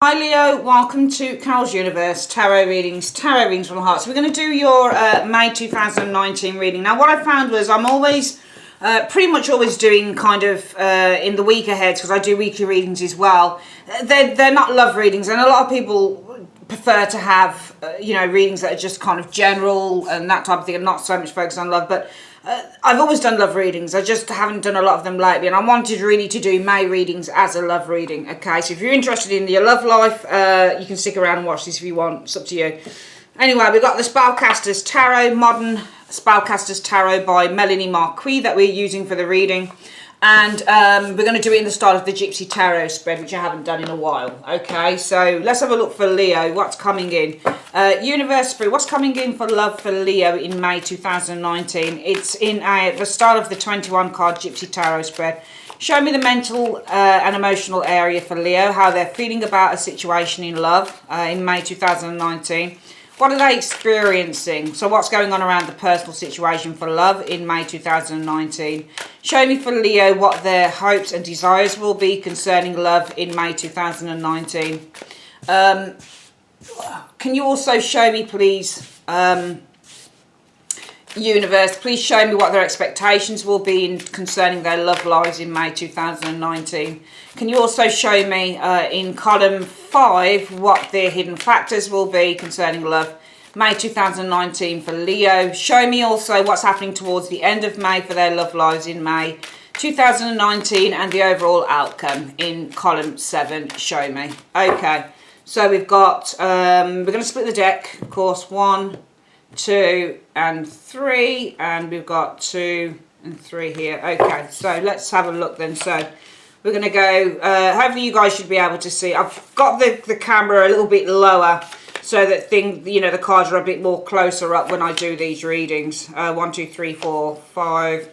Hi Leo, welcome to Carol's Universe Tarot Readings from the Heart. So we're going to do your May 2019 reading. Now what I found was I'm always, pretty much always doing kind of in the week ahead, because I do weekly readings as well. They're not love readings, and a lot of people prefer to have, readings that are just kind of general and that type of thing, and not so much focused on love. But I've always done love readings. I just haven't done a lot of them lately, and I wanted really to do May readings as a love reading. Okay, so if you're interested in your love life, you can stick around and watch this if you want. It's up to you. Anyway, we've got the Spellcasters Tarot, Modern Spellcasters Tarot by Melanie Marquis that we're using for the reading. And we're going to do it in the style of the Gypsy Tarot spread, which I haven't done in a while. Okay, so let's have a look for Leo. What's coming in? Universe Spirit, what's coming in for love for Leo in May 2019? It's in the style of the 21 card Gypsy Tarot spread. Show me the mental and emotional area for Leo, how they're feeling about a situation in love in May 2019. What are they experiencing? So what's going on around the personal situation for love in May 2019? Show me for Leo what their hopes and desires will be concerning love in May 2019. Can you also show me, please, Universe, please show me what their expectations will be concerning their love lives in May 2019. Can you also show me in column 5 what their hidden factors will be concerning love May 2019 for Leo? Show me also what's happening towards the end of May for their love lives in May 2019 and the overall outcome in column 7. Show me. Okay, so we've got, we're going to split the deck, of course, 1, 2 and 3, and we've got 2 and 3 here. Okay, so let's have a look then. So we're going to go, hopefully you guys should be able to see. I've got the camera a little bit lower so that the cards are a bit more closer up when I do these readings. 1, 2, 3, 4, 5,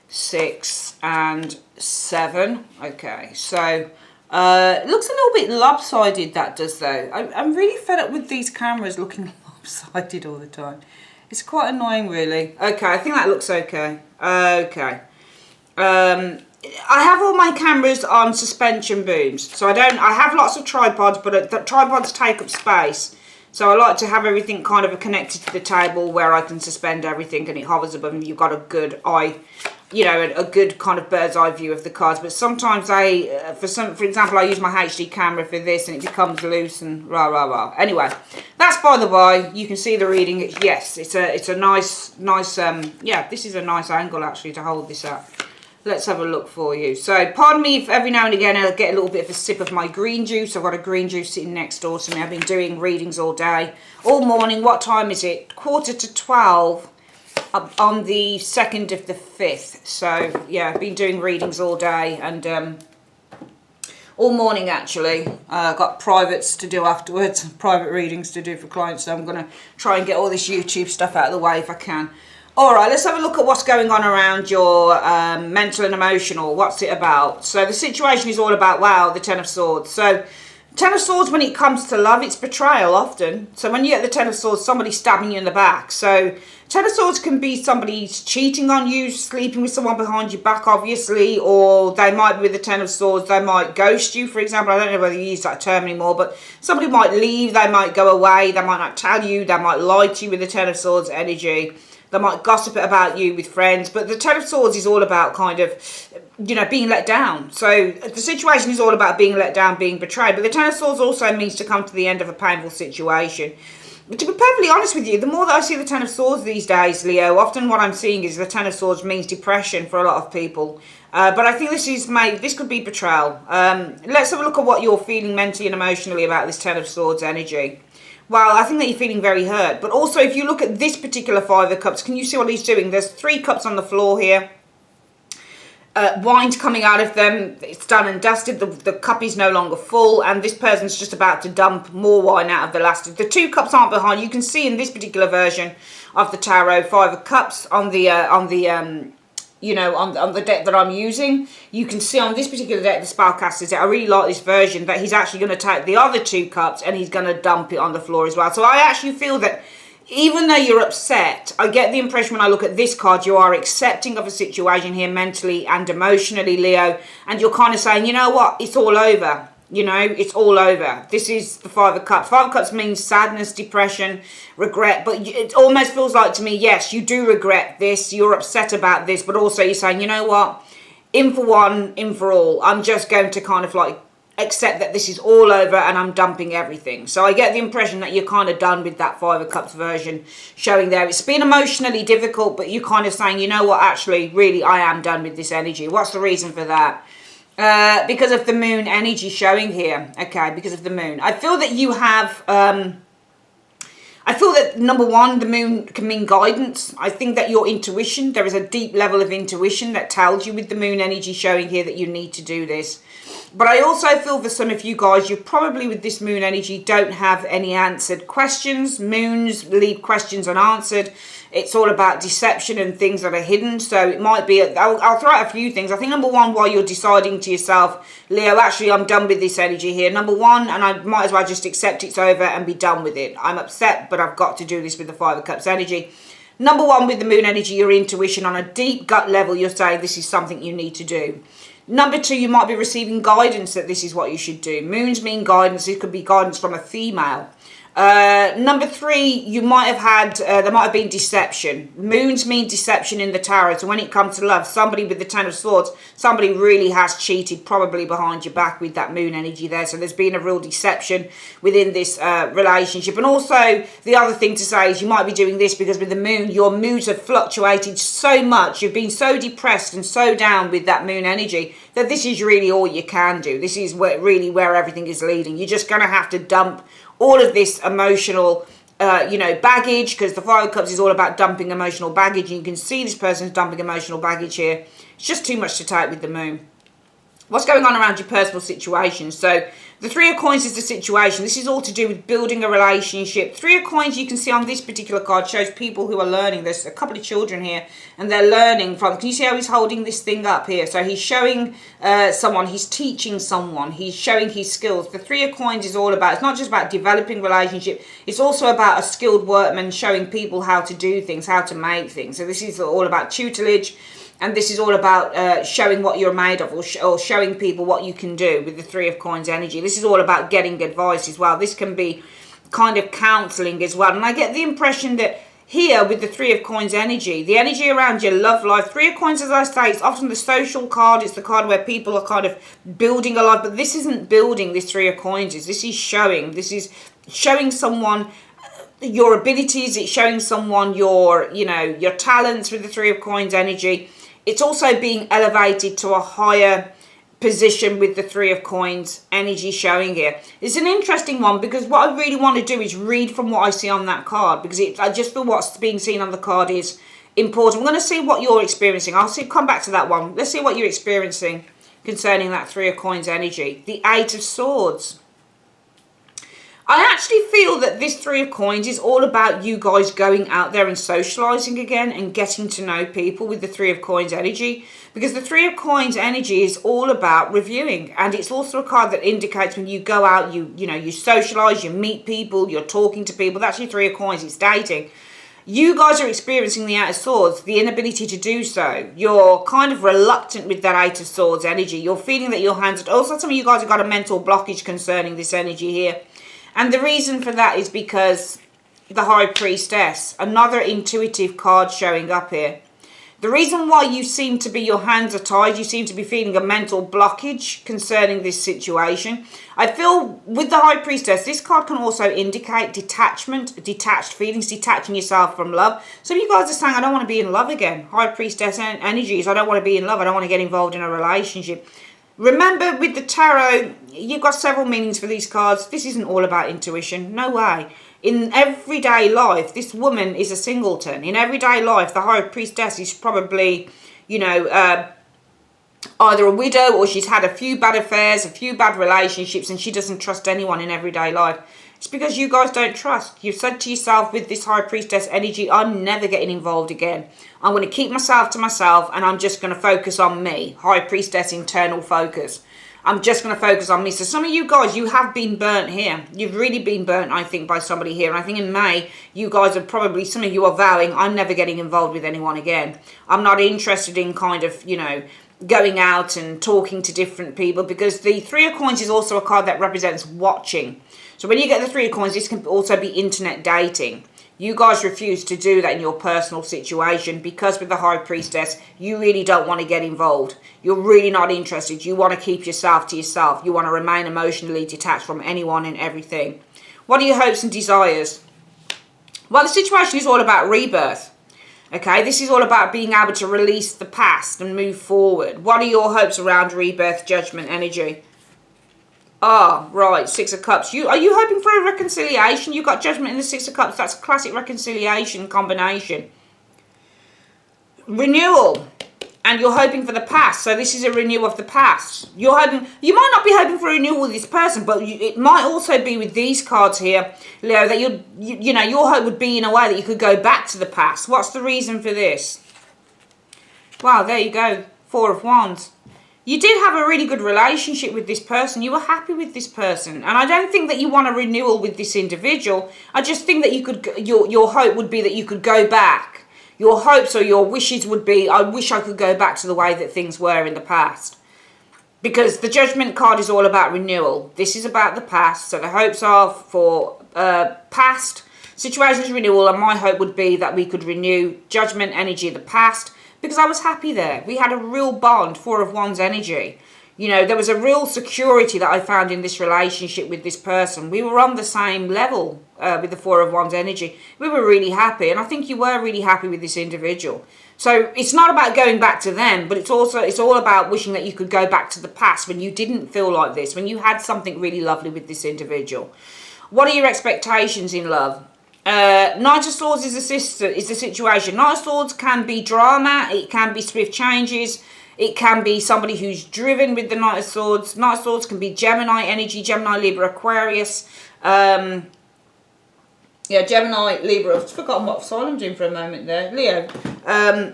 6 and 7. Okay, so it looks a little bit lopsided, that does, though. I'm really fed up with these cameras looking lopsided all the time. It's quite annoying, really. Okay, I think that looks okay. Okay. I have all my cameras on suspension booms, so I have lots of tripods, but the tripods take up space. So I like to have everything kind of connected to the table where I can suspend everything and it hovers above and you've got a good eye, a good kind of bird's eye view of the cards. But sometimes for example, I use my HD camera for this and it becomes loose and rah rah rah. Anyway, that's by the by. You can see the reading. Yes, it's a nice yeah, this is a nice angle actually to hold this at. Let's have a look for you. So pardon me if every now and again I'll get a little bit of a sip of my green juice. I've got a green juice sitting next door to me. I've been doing readings all day, all morning. What time is it? 11:45 on the 2nd of the 5th. So yeah, I've been doing readings all day and all morning actually. Got privates to do afterwards, private readings to do for clients. So I'm going to try and get all this YouTube stuff out of the way if I can. Alright, let's have a look at what's going on around your mental and emotional. What's it about? So the situation is all about, wow, the Ten of Swords. So Ten of Swords, when it comes to love, it's betrayal often. So when you get the Ten of Swords, somebody's stabbing you in the back. So Ten of Swords can be somebody's cheating on you, sleeping with someone behind your back, obviously, or they might be with the Ten of Swords, they might ghost you, for example. I don't know whether you use that term anymore, but somebody might leave, they might go away, they might not tell you, they might lie to you with the Ten of Swords energy. They might gossip about you with friends, but the Ten of Swords is all about kind of, being let down. So the situation is all about being let down, being betrayed. But the Ten of Swords also means to come to the end of a painful situation. But to be perfectly honest with you, the more that I see the Ten of Swords these days, Leo, often what I'm seeing is the Ten of Swords means depression for a lot of people. But I think this could be betrayal. Let's have a look at what you're feeling mentally and emotionally about this Ten of Swords energy. Well, I think that you're feeling very hurt. But also, if you look at this particular Five of Cups, can you see what he's doing? There's 3 cups on the floor here. Wine's coming out of them. It's done and dusted. The cup is no longer full. And this person's just about to dump more wine out of the last. The 2 cups aren't behind. You can see in this particular version of the tarot, 5 of Cups on the deck that I'm using. You can see on this particular deck, the Spellcasters deck, I really like this version, that he's actually going to take the other 2 cups and he's going to dump it on the floor as well. So I actually feel that even though you're upset, I get the impression when I look at this card, you are accepting of a situation here mentally and emotionally, Leo, and you're kind of saying, you know what, it's all over. You know, it's all over. This is the Five of Cups. Five of Cups means sadness, depression, regret. But it almost feels like to me, yes, you do regret this. You're upset about this. But also you're saying, you know what? In for one, in for all. I'm just going to kind of like accept that this is all over and I'm dumping everything. So I get the impression that you're kind of done with that Five of Cups version showing there. It's been emotionally difficult, but you're kind of saying, you know what? Actually, really, I am done with this energy. What's the reason for that? Because of the moon energy showing here. Okay, because of the moon. I feel that you have, I feel that number one, the moon can mean guidance. I think that your intuition, there is a deep level of intuition that tells you with the moon energy showing here that you need to do this. But I also feel for some of you guys, you probably with this moon energy don't have any answered questions. Moons leave questions unanswered. It's all about deception and things that are hidden. So it might be, I'll throw out a few things. I think number one, while you're deciding to yourself, Leo, actually I'm done with this energy here. Number one, and I might as well just accept it's over and be done with it. I'm upset, but I've got to do this with the Five of Cups energy. Number one, with the moon energy, your intuition on a deep gut level, you're saying this is something you need to do. Number two, you might be receiving guidance that this is what you should do. Moons mean guidance. It could be guidance from a female. Number three, you might have had, there might have been deception. Moons mean deception in the tarot. So when it comes to love, somebody with the Ten of Swords, somebody really has cheated probably behind your back with that moon energy there. So there's been a real deception within this relationship. And also the other thing to say is you might be doing this because with the moon, your moods have fluctuated so much. You've been so depressed and so down with that moon energy that this is really all you can do. This is really where everything is leading. You're just going to have to dump all of this emotional, baggage, because the Five of Cups is all about dumping emotional baggage. And you can see this person's dumping emotional baggage here. It's just too much to take with the moon. What's going on around your personal situation? So the Three of Coins is the situation. This is all to do with building a relationship. Three of Coins, you can see on this particular card, shows people who are learning. There's a couple of children here and they're learning from, can you see how he's holding this thing up here? So he's showing someone, he's teaching someone, he's showing his skills. The Three of Coins is all about, it's not just about developing relationship, it's also about a skilled workman showing people how to do things, how to make things. So this is all about tutelage. And this is all about showing what you're made of, or showing people what you can do with the Three of Coins energy. This is all about getting advice as well. This can be kind of counselling as well. And I get the impression that here with the Three of Coins energy, the energy around your love life, Three of Coins, as I say, it's often the social card. It's the card where people are kind of building a life. But this isn't building, this Three of Coins is. This is showing. This is showing someone your abilities. It's showing someone your talents with the Three of Coins energy. It's also being elevated to a higher position with the Three of Coins energy showing here. It's an interesting one because what I really want to do is read from what I see on that card, because I just feel what's being seen on the card is important. We're going to see what you're experiencing. Come back to that one. Let's see what you're experiencing concerning that Three of Coins energy. The Eight of Swords. I actually feel that this Three of Coins is all about you guys going out there and socializing again and getting to know people with the Three of Coins energy, because the Three of Coins energy is all about reviewing, and it's also a card that indicates when you go out, you socialize, you meet people, you're talking to people. That's your Three of Coins. It's dating. You guys are experiencing the Eight of Swords, the inability to do so. You're kind of reluctant with that Eight of Swords energy. You're feeling that your hands, also some of you guys have got a mental blockage concerning this energy here. And the reason for that is because the High Priestess, another intuitive card showing up here. The reason why you seem to be, your hands are tied, you seem to be feeling a mental blockage concerning this situation. I feel with the High Priestess, this card can also indicate detachment, detached feelings, detaching yourself from love. Some of you guys are saying, I don't want to be in love again. High Priestess energies, I don't want to be in love, I don't want to get involved in a relationship. Remember, with the tarot, you've got several meanings for these cards. This isn't all about intuition. No way. In everyday life, this woman is a singleton. In everyday life, the High Priestess is probably, either a widow or she's had a few bad affairs, a few bad relationships, and she doesn't trust anyone in everyday life. It's because you guys don't trust. You've said to yourself with this High Priestess energy, I'm never getting involved again. I'm going to keep myself to myself and I'm just going to focus on me. High Priestess internal focus. I'm just going to focus on me. So some of you guys, you have been burnt here. You've really been burnt, I think, by somebody here. And I think in May, you guys are probably, some of you are vowing, I'm never getting involved with anyone again. I'm not interested in kind of, going out and talking to different people, because the Three of Coins is also a card that represents watching. So when you get the Three of Coins, this can also be internet dating. You guys refuse to do that in your personal situation because with the High Priestess, you really don't want to get involved. You're really not interested. You want to keep yourself to yourself. You want to remain emotionally detached from anyone and everything. What are your hopes and desires? Well, the situation is all about rebirth. Okay, this is all about being able to release the past and move forward. What are your hopes around rebirth, judgment, energy? Ah, right, Six of Cups. Are you hoping for a reconciliation? You've got Judgment in the Six of Cups. That's a classic reconciliation combination. Renewal. And you're hoping for the past. So this is a renewal of the past. You might not be hoping for a renewal with this person, but it might also be with these cards here, Leo, that you know, your hope would be in a way that you could go back to the past. What's the reason for this? Wow, there you go. Four of Wands. You did have a really good relationship with this person. You were happy with this person. And I don't think that you want a renewal with this individual. I just think that you could, your hope would be that you could go back. Your hopes or your wishes would be, I wish I could go back to the way that things were in the past. Because the Judgment card is all about renewal. This is about the past. So the hopes are for past situations renewal. And my hope would be that we could renew Judgment energy of the past. Because I was happy there. We had a real bond, Four of Wands energy. You know, there was a real security that I found in this relationship with this person. We were on the same level with the Four of Wands energy. We were really happy. And I think you were really happy with this individual. So it's not about going back to them, but it's all about wishing that you could go back to the past when you didn't feel like this, when you had something really lovely with this individual. What are your expectations in love? Knight of Swords is the situation. Knight of Swords can be drama, it can be swift changes, it can be somebody who's driven with the Knight of Swords. Knight of Swords can be Gemini energy, Gemini, Libra, Aquarius. Yeah, Gemini, Libra. I've forgotten what sign I'm doing for a moment there. Leo.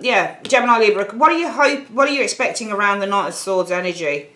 Yeah, Gemini, Libra. What are you expecting around the Knight of Swords energy?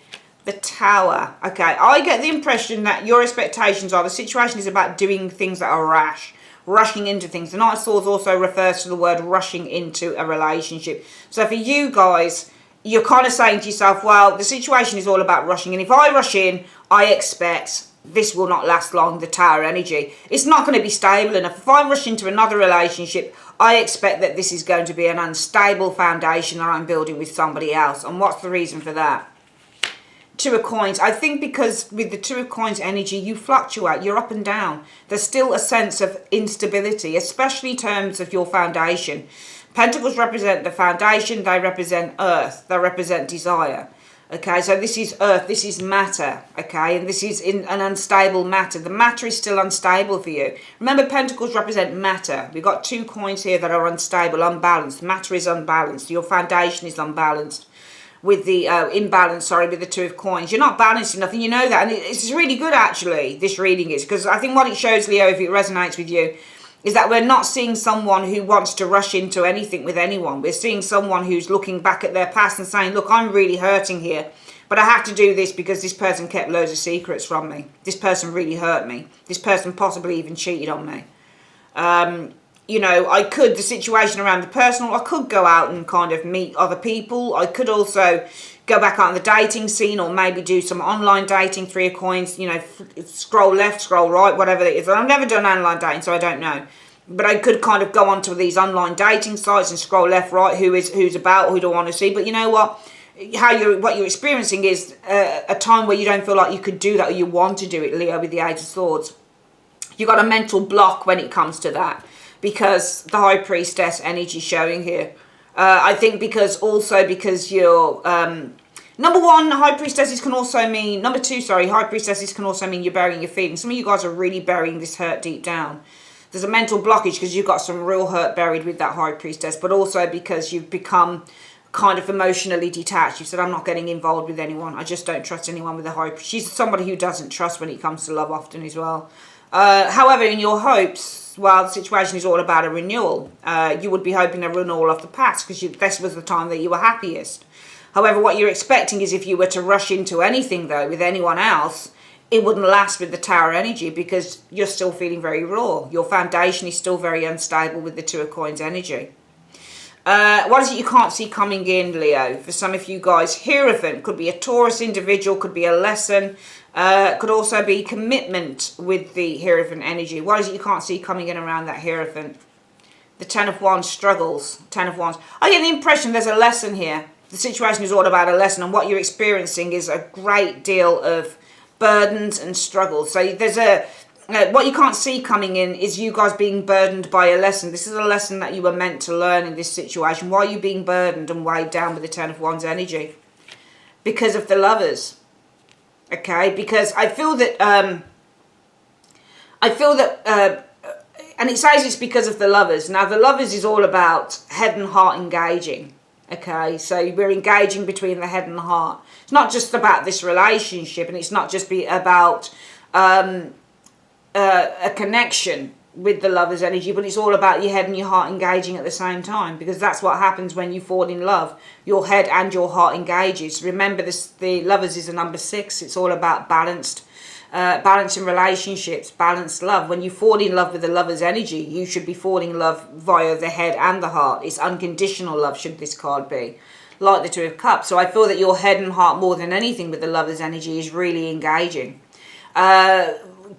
The Tower. Okay, I get the impression that your expectations are the situation is about doing things that are rash. Rushing into things. The Knight of Swords also refers to the word rushing into a relationship. So for you guys, you're kind of saying to yourself, well, the situation is all about rushing. And if I rush in, I expect this will not last long, the Tower energy. It's not going to be stable enough. If I rush into another relationship, I expect that this is going to be an unstable foundation that I'm building with somebody else. And what's the reason for that? Two of Coins. I think because with the Two of Coins energy, you fluctuate, you're up and down. There's still a sense of instability, especially in terms of your foundation. Pentacles represent the foundation, they represent earth, they represent desire. Okay, so this is earth, this is matter, okay, and this is in an unstable matter. The matter is still unstable for you. Remember, Pentacles represent matter. We've got 2 coins here that are unstable, unbalanced. Matter is unbalanced, your foundation is unbalanced. With the with the Two of Coins. You're not balanced enough, and you know that. And it's really good, actually, this reading is. Because I think what it shows, Leo, if it resonates with you, is that we're not seeing someone who wants to rush into anything with anyone. We're seeing someone who's looking back at their past and saying, look, I'm really hurting here. But I have to do this because this person kept loads of secrets from me. This person really hurt me. This person possibly even cheated on me. You know, the situation around the personal, I could go out and kind of meet other people. I could also go back out on the dating scene or maybe do some online dating, 3 of Coins, you know, scroll left, scroll right, whatever it is. I've never done online dating, so I don't know. But I could kind of go onto these online dating sites and scroll left, right, who's about, who do I want to see. But you know what? What you're experiencing is a time where you don't feel like you could do that or you want to do it, Leo, with the Eight of Swords. You've got a mental block when it comes to that. Because the High Priestess energy showing here. I think because you're... number one, High Priestesses can also mean... Number two, sorry, High Priestesses can also mean you're burying your feelings. Some of you guys are really burying this hurt deep down. There's a mental blockage because you've got some real hurt buried with that High Priestess. But also because you've become kind of emotionally detached. You said, I'm not getting involved with anyone. I just don't trust anyone with a High... She's somebody who doesn't trust when it comes to love often as well. However, in your hopes... Well, the situation is all about a renewal. You would be hoping a renewal of the past because this was the time that you were happiest. However, what you're expecting is if you were to rush into anything, though, with anyone else, it wouldn't last with the Tower energy because you're still feeling very raw. Your foundation is still very unstable with the Two of Coins energy. What is it you can't see coming in, Leo? For some of you guys, Hierophant could be a Taurus individual, could be a lesson, could also be commitment with the Hierophant energy. What is it you can't see coming in around that Hierophant? The Ten of Wands struggles, Ten of Wands. I get the impression there's a lesson here. The situation is all about a lesson, and what you're experiencing is a great deal of burdens and struggles. So there's what you can't see coming in is you guys being burdened by a lesson. This is a lesson that you were meant to learn in this situation. Why are you being burdened and weighed down with the Ten of Wands energy? Because of the Lovers. Okay, because I feel that and it says it's because of the Lovers. Now the Lovers is all about head and heart engaging. Okay, so we're engaging between the head and the heart. It's not just about this relationship, and it's not just about a connection with the Lover's energy, but it's all about your head and your heart engaging at the same time, because that's what happens when you fall in love. Your head and your heart engages. Remember, the Lovers is a number 6. It's all about balanced in relationships, balanced love. When you fall in love with the Lover's energy, you should be falling in love via the head and the heart. It's unconditional love, should this card be, like the Two of Cups. So I feel that your head and heart, more than anything with the Lover's energy, is really engaging.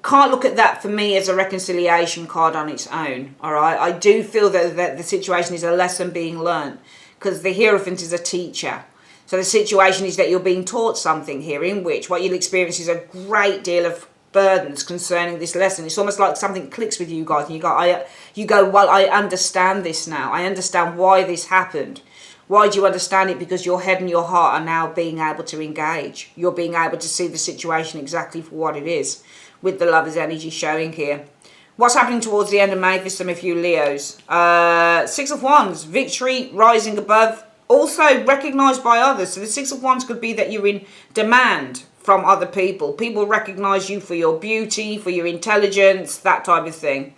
Can't look at that for me as a reconciliation card on its own. All right, I do feel that the situation is a lesson being learned, because the Hierophant is a teacher. So the situation is that you're being taught something here, in which what you'll experience is a great deal of burdens concerning this lesson. It's almost like something clicks with you guys, and you go, well, I understand this now. I understand why this happened. Why do you understand it? Because your head and your heart are now being able to engage. You're being able to see the situation exactly for what it is, with the Lover's energy showing here. What's happening towards the end of May for some of you Leos? 6 of Wands, victory, rising above, also recognised by others. So the 6 of Wands could be that you're in demand from other people. People recognise you for your beauty, for your intelligence, that type of thing.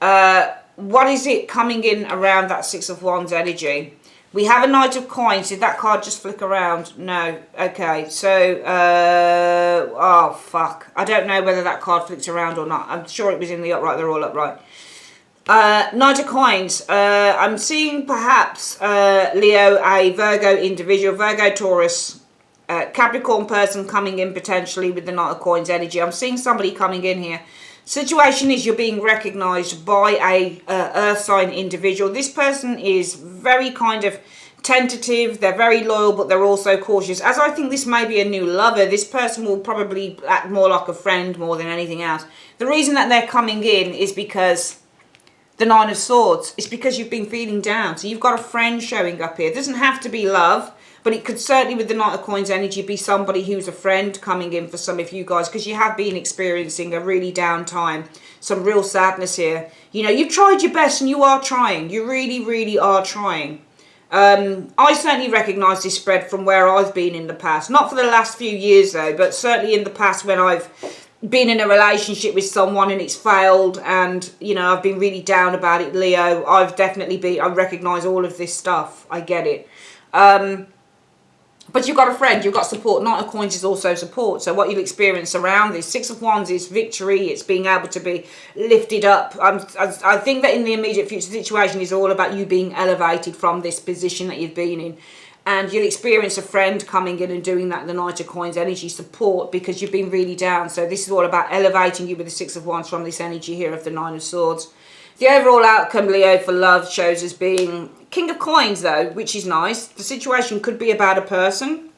What is it coming in around that 6 of Wands energy? We have a Knight of Coins. Did that card just flick around? No. Okay, so, oh, fuck. I don't know whether that card flicked around or not. I'm sure it was in the upright. They're all upright. Knight of Coins. I'm seeing perhaps, Leo, a Virgo individual, Virgo, Taurus, Capricorn person coming in potentially with the Knight of Coins energy. I'm seeing somebody coming in here. Situation is you're being recognised by a earth sign individual. This person is very kind of tentative. They're very loyal, but they're also cautious. As I think this may be a new lover, this person will probably act more like a friend more than anything else. The reason that they're coming in is because the 9 of Swords. It's because you've been feeling down. So you've got a friend showing up here. It doesn't have to be love, but it could certainly, with the Knight of Coins energy, be somebody who's a friend coming in for some of you guys, because you have been experiencing a really down time, some real sadness here. You know, you've tried your best, and you are trying. You really, really are trying. I certainly recognise this spread from where I've been in the past. Not for the last few years, though, but certainly in the past when I've been in a relationship with someone and it's failed, and, you know, I've been really down about it, Leo. I've definitely been, I recognise all of this stuff. I get it. But you've got a friend, you've got support. Knight of Coins is also support. So what you'll experience around this 6 of Wands is victory. It's being able to be lifted up. I think that in the immediate future, the situation is all about you being elevated from this position that you've been in. And you'll experience a friend coming in and doing that, the Knight of Coins energy support, because you've been really down. So this is all about elevating you with the 6 of Wands from this energy here of the 9 of Swords. The overall outcome, Leo, for love shows as being King of Coins, though, which is nice. The situation could be about a person,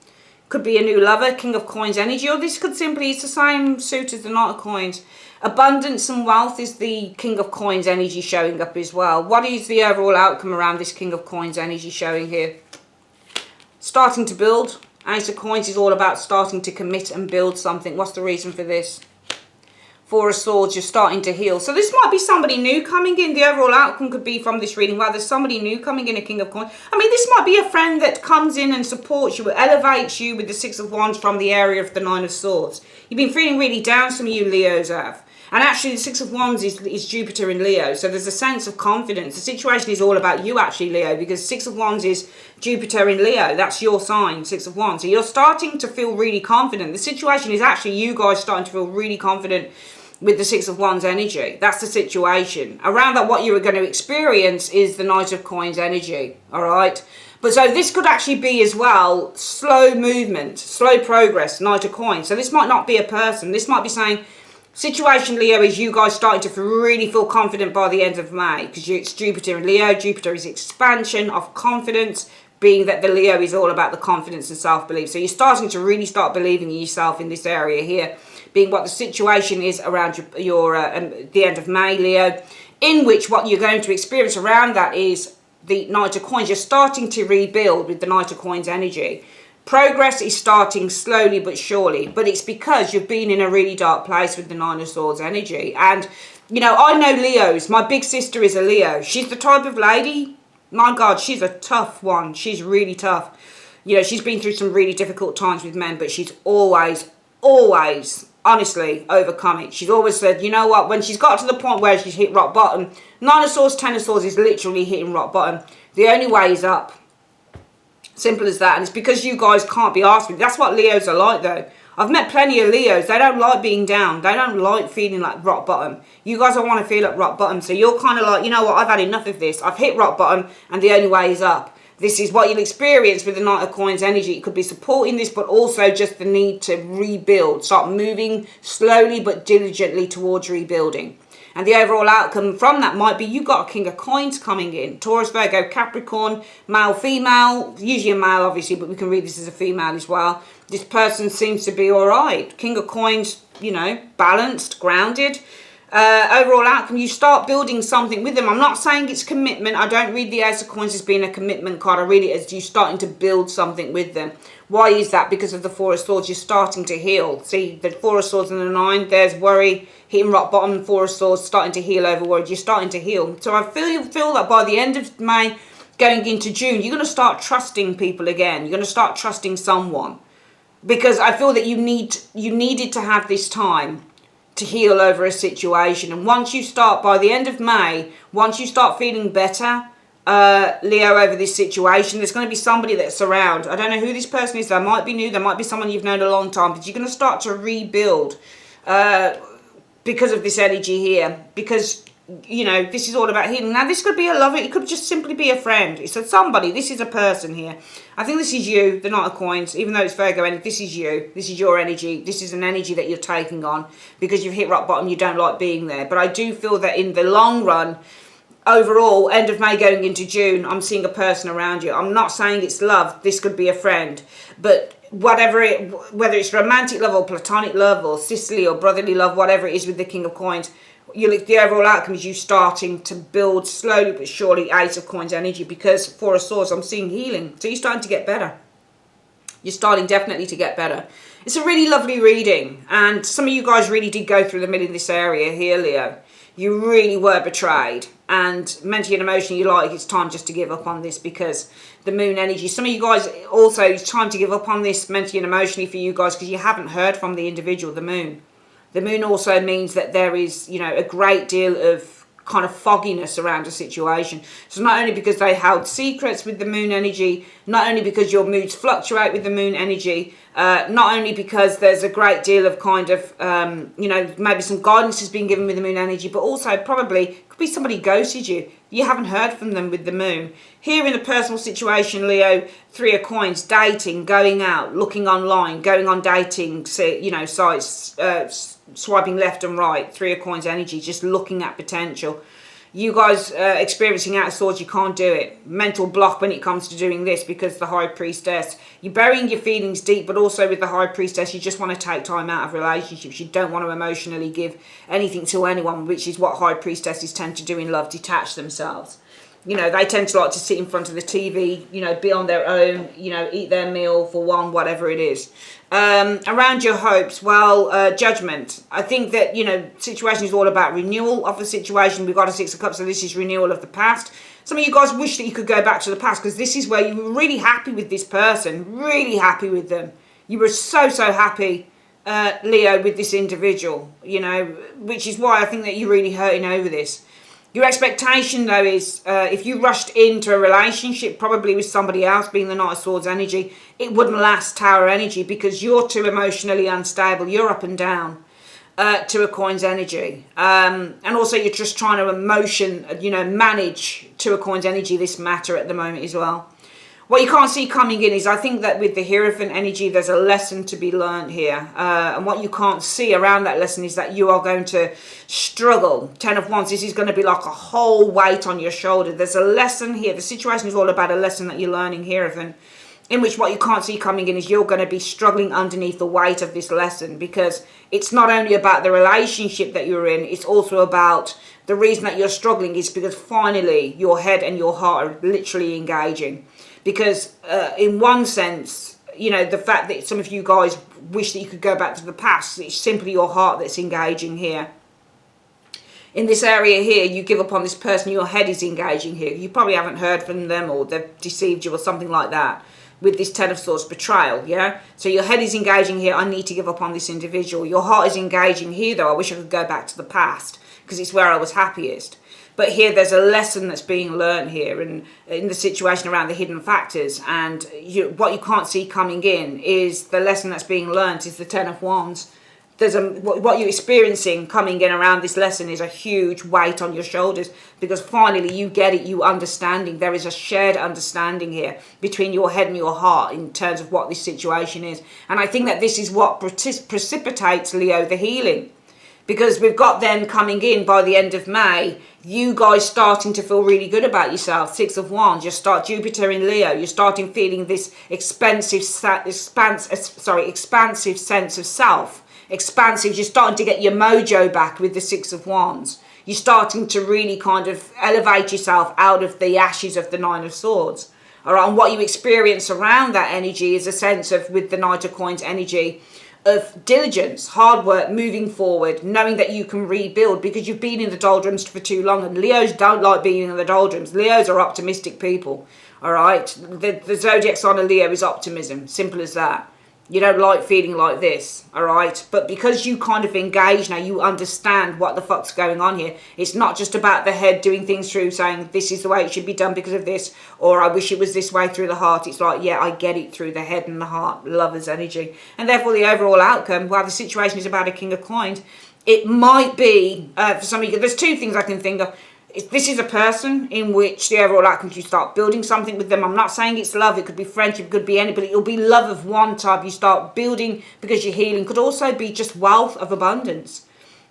could be a new lover, King of Coins energy, or this could simply, it's the same suit as the Knight of Coins. Abundance and wealth is the King of Coins energy showing up as well. What is the overall outcome around this King of Coins energy showing here? Starting to build. Ace of Coins is all about starting to commit and build something. What's the reason for this? 4 of Swords, you're starting to heal. So this might be somebody new coming in. The overall outcome could be from this reading, well, there's somebody new coming in, a King of Coins. I mean, this might be a friend that comes in and supports you, elevates you with the 6 of Wands from the area of the 9 of Swords. You've been feeling really down, some of you Leos have. And actually, the 6 of Wands is Jupiter in Leo. So there's a sense of confidence. The situation is all about you, actually, Leo, because 6 of Wands is Jupiter in Leo. That's your sign, 6 of Wands. So you're starting to feel really confident. The situation is actually you guys starting to feel really confident with the Six of Wands energy. That's the situation. Around that, what you are going to experience is the Knight of Coins energy, all right? But so this could actually be as well slow movement, slow progress, Knight of Coins. So this might not be a person. This might be saying, situation, Leo, is you guys starting to really feel confident by the end of May, because it's Jupiter and Leo. Jupiter is expansion of confidence, being that the Leo is all about the confidence and self-belief. So you're starting to really start believing in yourself in this area here, being what the situation is around the end of May, Leo, in which what you're going to experience around that is the Knight of Coins. You're starting to rebuild with the Knight of Coins energy. Progress is starting slowly but surely, but it's because you've been in a really dark place with the Nine of Swords energy. And, you know, I know Leos. My big sister is a Leo. She's the type of lady, my God, she's a tough one. She's really tough. You know, she's been through some really difficult times with men, but she's always, honestly, overcome it. She's always said, you know what, when she's got to the point where she's hit rock bottom, Nine of Swords, Ten of Swords is literally hitting rock bottom. The only way is up. Simple as that. And it's because you guys can't be asked with. That's what Leos are like, though. I've met plenty of Leos. They don't like being down. They don't like feeling like rock bottom. You guys don't want to feel at rock bottom. So you're kind of like, you know what, I've had enough of this. I've hit rock bottom and the only way is up. This is what you'll experience with the Knight of Coins energy. It could be supporting this, but also just the need to rebuild. Start moving slowly but diligently towards rebuilding. And the overall outcome from that might be you got a King of Coins coming in. Taurus, Virgo, Capricorn, male, female. Usually a male, obviously, but we can read this as a female as well. This person seems to be all right. King of Coins, you know, balanced, grounded. Overall outcome, you start building something with them. I'm not saying it's commitment. I don't read the Ace of Coins as being a commitment card. I read it as you starting to build something with them. Why is that? Because of the Four of Swords, you're starting to heal. See, the Four of Swords and the Nine, there's worry, hitting rock bottom, Four of Swords, starting to heal over worry. You're starting to heal. So I feel that by the end of May, going into June, you're going to start trusting people again. You're going to start trusting someone. Because I feel that you needed to have this time to heal over a situation. And once you start, by the end of May, once you start feeling better, Leo, over this situation, there's going to be somebody that's around. I don't know who this person is. They might be new. There might be someone you've known a long time. But you're going to start to rebuild because of this energy here. Because, you know, this is all about healing. Now, this could be a lover. It could just simply be a friend. It's somebody. This is a person here. I think this is you, the Knight of Coins. Even though it's Virgo energy, this is you. This is your energy. This is an energy that you're taking on because you've hit rock bottom. You don't like being there. But I do feel that in the long run, overall, end of May going into June, I'm seeing a person around you. I'm not saying it's love. This could be a friend. But whether it's romantic love or platonic love or sisterly or brotherly love, whatever it is with the King of Coins, the overall outcome is you starting to build slowly but surely Ace of Coins energy, because Four of Swords, I'm seeing healing. So you're starting to get better. You're starting definitely to get better. It's a really lovely reading. And some of you guys really did go through the middle in this area here, Leo. You really were betrayed. And mentally and emotionally, you're like, it's time just to give up on this because the moon energy. Some of you guys also, it's time to give up on this mentally and emotionally for you guys because you haven't heard from the individual, the moon. The moon also means that there is, you know, a great deal of kind of fogginess around a situation. So not only because they held secrets with the moon energy, not only because your moods fluctuate with the moon energy, not only because there's a great deal of kind of, you know, maybe some guidance has been given with the moon energy, but also probably could be somebody ghosted you. You haven't heard from them with the moon. Here in a personal situation, Leo, Three of Coins, dating, going out, looking online, going on dating, you know, sites, swiping left and right, Three of Coins energy, just looking at potential. You guys experiencing Out of Swords, you can't do it. Mental block when it comes to doing this because the High Priestess. You're burying your feelings deep, but also with the High Priestess, you just want to take time out of relationships. You don't want to emotionally give anything to anyone, which is what High Priestesses tend to do in love, detach themselves. You know, they tend to like to sit in front of the TV, you know, be on their own, you know, eat their meal for one, whatever it is. Around your hopes, well, judgment. I think that, you know, situation is all about renewal of the situation. We've got a Six of Cups, so this is renewal of the past. Some of you guys wish that you could go back to the past because this is where you were really happy with this person, really happy with them. You were so happy, Leo, with this individual, you know, which is why I think that you're really hurting over this. Your expectation, though, is if you rushed into a relationship, probably with somebody else, being the Knight of Swords energy, it wouldn't last, Tower energy, because you're too emotionally unstable. You're up and down. Two of Coins energy. And also you're just trying to manage Two of Coins energy, this matter at the moment as well. What you can't see coming in is, I think that with the Hierophant energy, there's a lesson to be learned here. And what you can't see around that lesson is that you are going to struggle. 10 of Wands, this is going to be like a whole weight on your shoulder. There's a lesson here. The situation is all about a lesson that you're learning, Hierophant, in which what you can't see coming in is you're going to be struggling underneath the weight of this lesson, because it's not only about the relationship that you're in, it's also about the reason that you're struggling is because finally your head and your heart are literally engaging. Because in one sense, the fact that some of you guys wish that you could go back to the past, it's simply your heart that's engaging here. In this area here, you give up on this person, your head is engaging here. You probably haven't heard from them, or they've deceived you or something like that. With this 10 of Swords, betrayal, yeah? So your head is engaging here, I need to give up on this individual. Your heart is engaging here, though, I wish I could go back to the past, because it's where I was happiest. But here there's a lesson that's being learned here, and in the situation around the hidden factors. And what you can't see coming in is the lesson that's being learned is the 10 of Wands. What you're experiencing coming in around this lesson is a huge weight on your shoulders, because finally you get it, you understanding. There is a shared understanding here between your head and your heart in terms of what this situation is. And I think that this is what precipitates, Leo, the healing. Because we've got them coming in by the end of May, you guys starting to feel really good about yourself. 6 of Wands, you start Jupiter in Leo, you're starting feeling this expansive sense of self. Expansive, you're starting to get your mojo back with the 6 of Wands. You're starting to really kind of elevate yourself out of the ashes of the 9 of Swords. All right, and what you experience around that energy is a sense of, with the Knight of Coins energy, of diligence, hard work, moving forward, knowing that you can rebuild, because you've been in the doldrums for too long. And Leos don't like being in the doldrums. Leos are optimistic people. All right, the zodiac sign of Leo is optimism, simple as that. You don't like feeling like this, all right? But because you kind of engage now, you understand what the fuck's going on here. It's not just about the head doing things through, saying this is the way it should be done because of this, or I wish it was this way through the heart. It's like, yeah, I get it through the head and the heart, lover's energy. And therefore the overall outcome, while the situation is about a King of Coins, it might be, for some of you, there's two things I can think of. This is a person in which the overall outcome, you start building something with them. I'm not saying it's love. It could be friendship. It could be anybody. It'll be love of one type. You start building because you're healing. Could also be just wealth of abundance.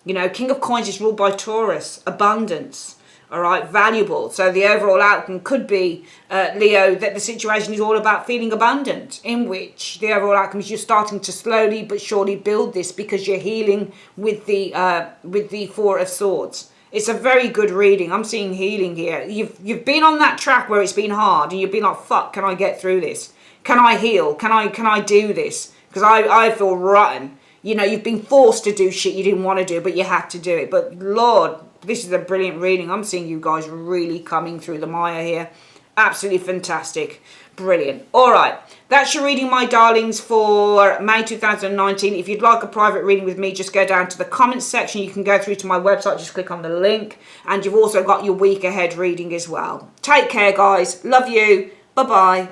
King of Coins is ruled by Taurus. Abundance. All right. Valuable. So the overall outcome could be, Leo, that the situation is all about feeling abundant, in which the overall outcome is you're starting to slowly but surely build this because you're healing with the 4 of Swords. It's a very good reading. I'm seeing healing here. You've been on that track where it's been hard, and you've been like, fuck, can I get through this? Can I heal? Can I do this? Because I feel rotten. You've been forced to do shit you didn't want to do, but you had to do it. But Lord, this is a brilliant reading. I'm seeing you guys really coming through the mire here. Absolutely fantastic. Brilliant. All right. That's your reading, my darlings, for May 2019. If you'd like a private reading with me, just go down to the comments section. You can go through to my website. Just click on the link. And you've also got your week ahead reading as well. Take care, guys. Love you. Bye-bye.